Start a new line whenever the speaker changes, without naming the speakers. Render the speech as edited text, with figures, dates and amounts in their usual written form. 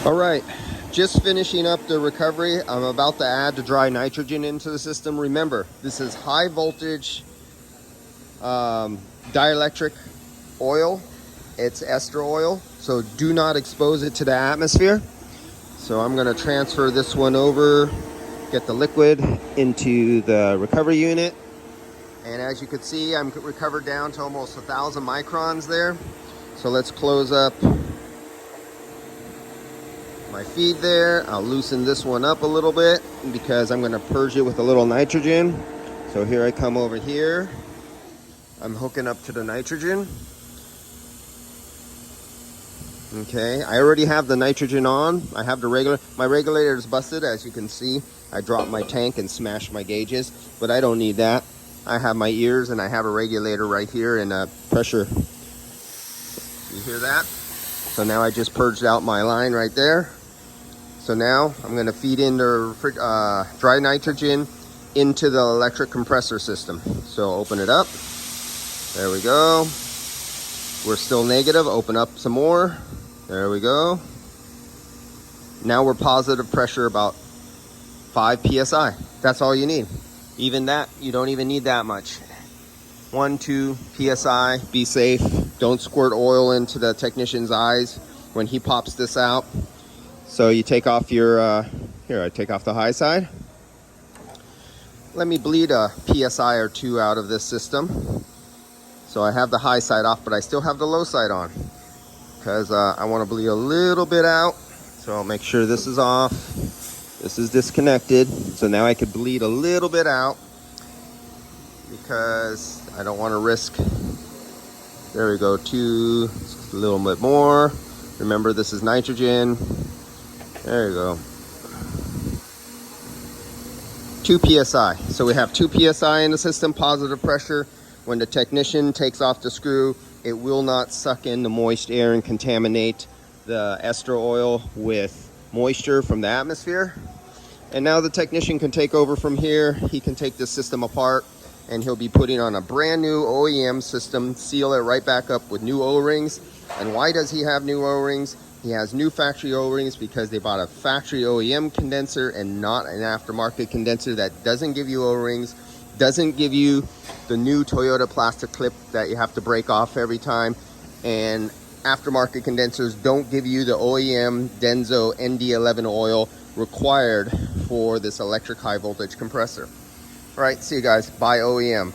All right, just finishing up the recovery. I'm about to add the dry nitrogen into the system. Remember, this is high voltage dielectric oil. It's ester oil, so do not expose it to the atmosphere. So I'm going to transfer this one over, get the liquid into the recovery unit. And as you can see, I'm recovered down to almost 1,000 microns there. So let's close up my feed there. I'll loosen this one up a little bit because I'm going to purge it with a little nitrogen. So here I come over here. I'm hooking up to the nitrogen. Okay, I already have the nitrogen on. I have the regulator. My regulator is busted, as you can see. I dropped my tank and smashed my gauges, but I don't need that. I have my ears and I have a regulator right here and a pressure. You hear that? So now I just purged out my line right there. So now I'm going to feed in the dry nitrogen into the electric compressor system. So open it up. There we go. We're still negative. Open up some more. There we go. Now we're positive pressure, about 5 psi. That's all you need. Even that, you don't even need that much. 1, 2 psi. Be safe. Don't squirt oil into the technician's eyes when he pops this out. So you take off your, here, I take off the high side. Let me bleed a psi or 2 out of this system. So I have the high side off, but I still have the low side on because I want to bleed a little bit out. So I'll make sure this is off. This is disconnected. So now I could bleed a little bit out because I don't want to risk. There we go, a little bit more. Remember, this is nitrogen. There you go. 2 psi. So we have 2 psi in the system, positive pressure. When the technician takes off the screw, it will not suck in the moist air and contaminate the ester oil with moisture from the atmosphere. And now the technician can take over from here. He can take this system apart and he'll be putting on a brand new OEM system, seal it right back up with new O-rings. And why does he have new O-rings? He has new factory O-rings because they bought a factory OEM condenser and not an aftermarket condenser that doesn't give you O-rings, doesn't give you the new Toyota plastic clip that you have to break off every time. And aftermarket condensers don't give you the OEM DENSO ND11 oil required for this electric high voltage compressor. All right, see you guys. Buy OEM.